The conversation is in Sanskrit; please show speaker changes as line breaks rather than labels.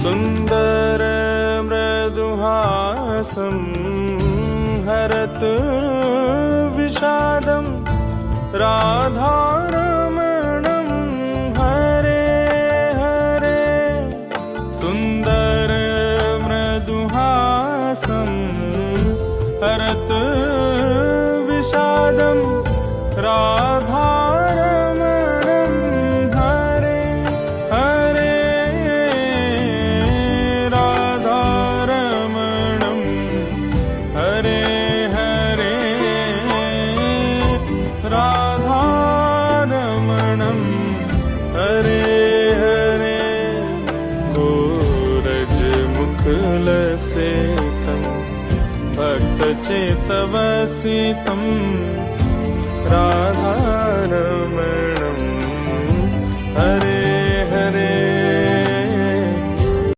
सुन्दर मृदुहासं हरत विषादं राधारमणं हरे हरे। सुन्दर मृदुहासं हरत विषादं राधारमणं हरे हरे। राधारमणं हरे हरे। राधारमणं हरे हरे। गोरजमुखलसेतं भक्तचेतवसितं राधारमणं हरे